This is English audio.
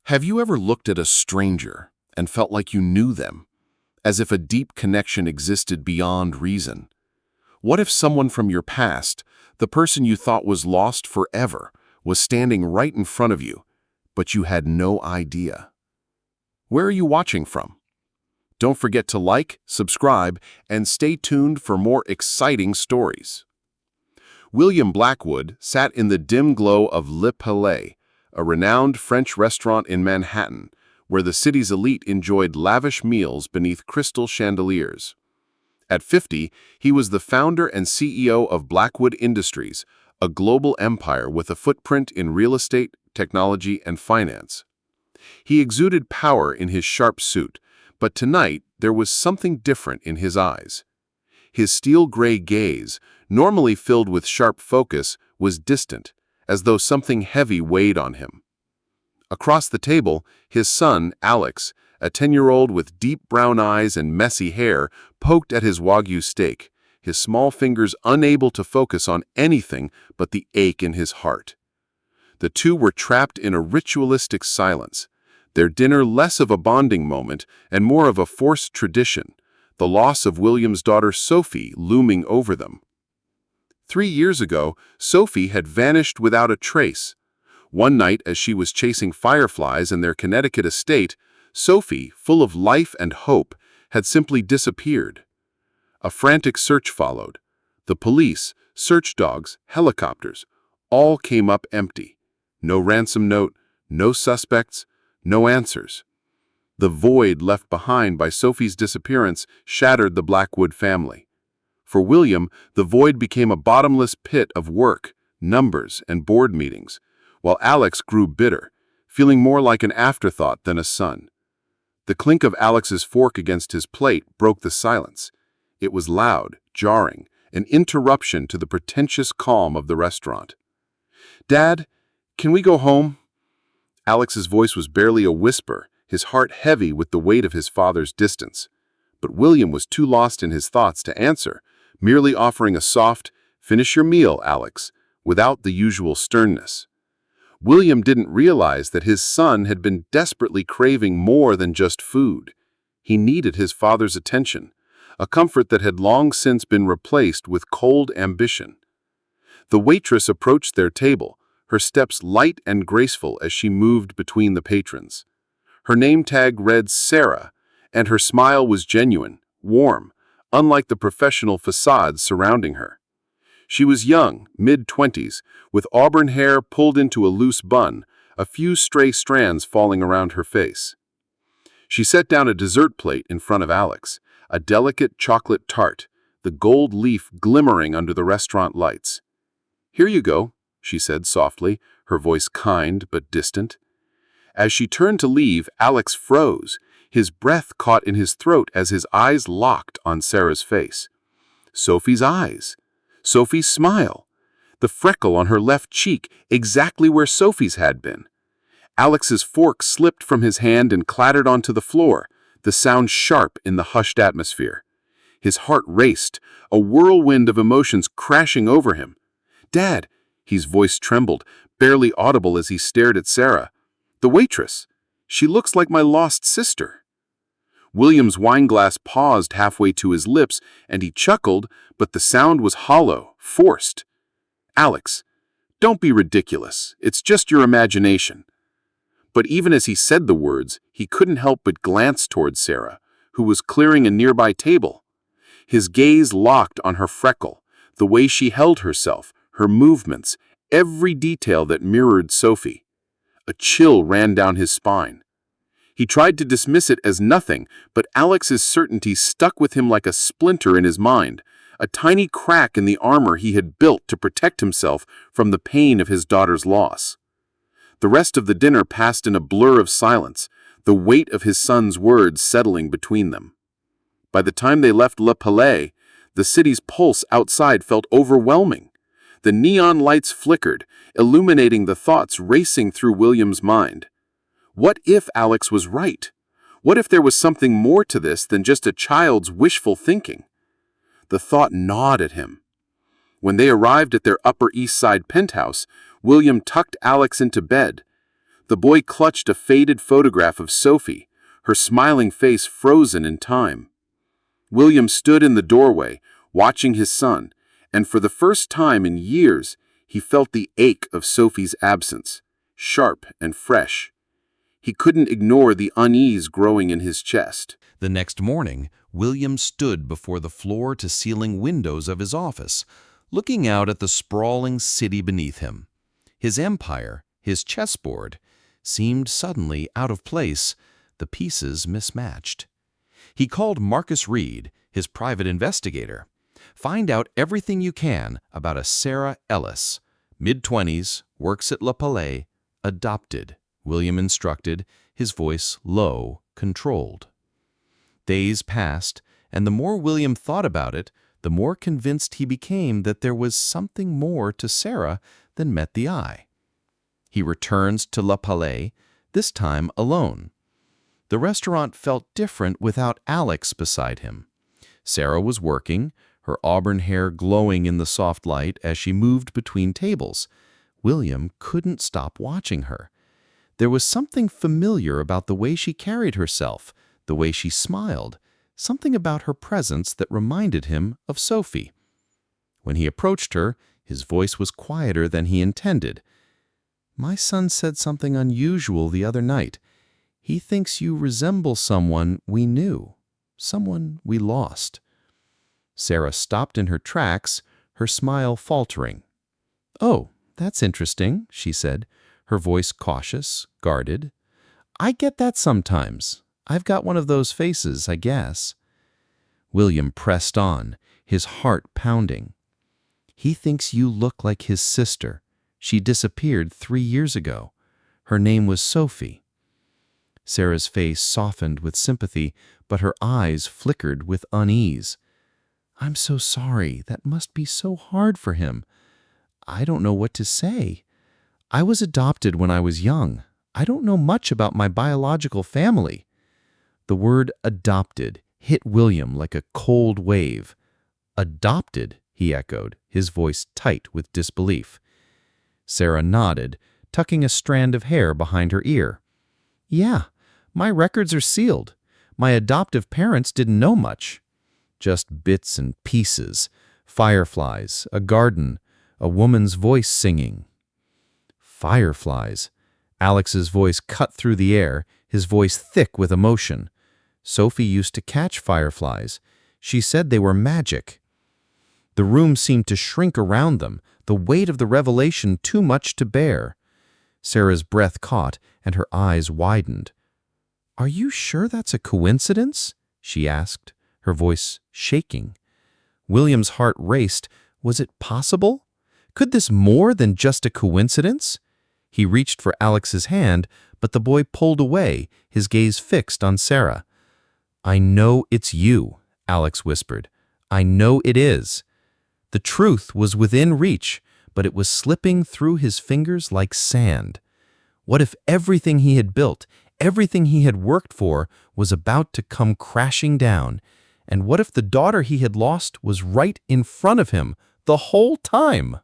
Have you ever looked at a stranger and felt like you knew them, as if a deep connection existed beyond reason? What if someone from your past, the person you thought was lost forever, was standing right in front of you, but you had no idea? Where are you watching from? Don't forget to like, subscribe, and stay tuned for more exciting stories. William Blackwood sat in the dim glow of Le Palais, a renowned French restaurant in Manhattan, where the city's elite enjoyed lavish meals beneath crystal chandeliers. At 50, he was the founder and CEO of Blackwood Industries, a global empire with a footprint in real estate, technology, and finance. He exuded power in his sharp suit, but tonight there was something different in his eyes. His steel-gray gaze, normally filled with sharp focus, was distant, as though something heavy weighed on him. Across the table, his son, Alex, a 10-year-old with deep brown eyes and messy hair, poked at his Wagyu steak, his small fingers unable to focus on anything but the ache in his heart. The two were trapped in a ritualistic silence, their dinner less of a bonding moment and more of a forced tradition, the loss of William's daughter Sophie looming over them. 3 years ago, Sophie had vanished without a trace. One night, as she was chasing fireflies in their Connecticut estate, Sophie, full of life and hope, had simply disappeared. A frantic search followed. The police, search dogs, helicopters, all came up empty. No ransom note, no suspects, no answers. The void left behind by Sophie's disappearance shattered the Blackwood family. For William, the void became a bottomless pit of work, numbers, and board meetings, while Alex grew bitter, feeling more like an afterthought than a son. The clink of Alex's fork against his plate broke the silence. It was loud, jarring, an interruption to the pretentious calm of the restaurant. "Dad, can we go home?" Alex's voice was barely a whisper, his heart heavy with the weight of his father's distance. But William was too lost in his thoughts to answer, merely offering a soft, "Finish your meal, Alex," without the usual sternness. William didn't realize that his son had been desperately craving more than just food. He needed his father's attention, a comfort that had long since been replaced with cold ambition. The waitress approached their table, her steps light and graceful as she moved between the patrons. Her name tag read Sarah, and her smile was genuine, warm, unlike the professional facade surrounding her. She was young, mid-20s, with auburn hair pulled into a loose bun, a few stray strands falling around her face. She set down a dessert plate in front of Alex, a delicate chocolate tart, the gold leaf glimmering under the restaurant lights. "Here you go," she said softly, her voice kind but distant. As she turned to leave, Alex froze, his breath caught in his throat as his eyes locked on Sarah's face. Sophie's eyes. Sophie's smile. The freckle on her left cheek, exactly where Sophie's had been. Alex's fork slipped from his hand and clattered onto the floor, the sound sharp in the hushed atmosphere. His heart raced, a whirlwind of emotions crashing over him. "Dad," his voice trembled, barely audible as he stared at Sarah. "The waitress. She looks like my lost sister." William's wineglass paused halfway to his lips, and he chuckled, but the sound was hollow, forced. "Alex, don't be ridiculous. It's just your imagination." But even as he said the words, he couldn't help but glance toward Sarah, who was clearing a nearby table. His gaze locked on her freckle, the way she held herself, her movements, every detail that mirrored Sophie. A chill ran down his spine. He tried to dismiss it as nothing, but Alex's certainty stuck with him like a splinter in his mind, a tiny crack in the armor he had built to protect himself from the pain of his daughter's loss. The rest of the dinner passed in a blur of silence, the weight of his son's words settling between them. By the time they left Le Palais, the city's pulse outside felt overwhelming. The neon lights flickered, illuminating the thoughts racing through William's mind. What if Alex was right? What if there was something more to this than just a child's wishful thinking? The thought gnawed at him. When they arrived at their Upper East Side penthouse, William tucked Alex into bed. The boy clutched a faded photograph of Sophie, her smiling face frozen in time. William stood in the doorway, watching his son, and for the first time in years, he felt the ache of Sophie's absence, sharp and fresh. He couldn't ignore the unease growing in his chest. The next morning, William stood before the floor-to-ceiling windows of his office, looking out at the sprawling city beneath him. His empire, his chessboard, seemed suddenly out of place, the pieces mismatched. He called Marcus Reed, his private investigator. Find out everything you can about a Sarah Ellis, mid-20s, works at Le Palais, adopted, William instructed, his voice low, controlled. Days passed, and the more William thought about it, the more convinced he became that there was something more to Sarah than met the eye. He returns to Le Palais, this time alone. The restaurant felt different without Alex beside him. Sarah was working, her auburn hair glowing in the soft light as she moved between tables. William couldn't stop watching her. There was something familiar about the way she carried herself, the way she smiled, something about her presence that reminded him of Sophie. When he approached her, his voice was quieter than he intended. "My son said something unusual the other night. He thinks you resemble someone we knew, someone we lost." Sarah stopped in her tracks, her smile faltering. "Oh, that's interesting," she said, her voice cautious, guarded. "I get that sometimes. I've got one of those faces, I guess." William pressed on, his heart pounding. "He thinks you look like his sister. She disappeared 3 years ago. Her name was Sophie." Sarah's face softened with sympathy, but her eyes flickered with unease. "I'm so sorry. That must be so hard for him. I don't know what to say. I was adopted when I was young. I don't know much about my biological family." The word adopted hit William like a cold wave. "Adopted?" he echoed, his voice tight with disbelief. Sarah nodded, tucking a strand of hair behind her ear. "Yeah, my records are sealed. My adoptive parents didn't know much. Just bits and pieces, fireflies, a garden, a woman's voice singing." Fireflies. Alex's voice cut through the air, his voice thick with emotion. Sophie used to catch fireflies. She said they were magic. The room seemed to shrink around them, the weight of the revelation too much to bear. Sarah's breath caught, and her eyes widened. "Are you sure that's a coincidence?" she asked, her voice shaking. William's heart raced. Was it possible? Could this more than just a coincidence? He reached for Alex's hand, but the boy pulled away, his gaze fixed on Sarah. "I know it's you," Alex whispered. "I know it is." The truth was within reach, but it was slipping through his fingers like sand. What if everything he had built, everything he had worked for, was about to come crashing down? And what if the daughter he had lost was right in front of him the whole time?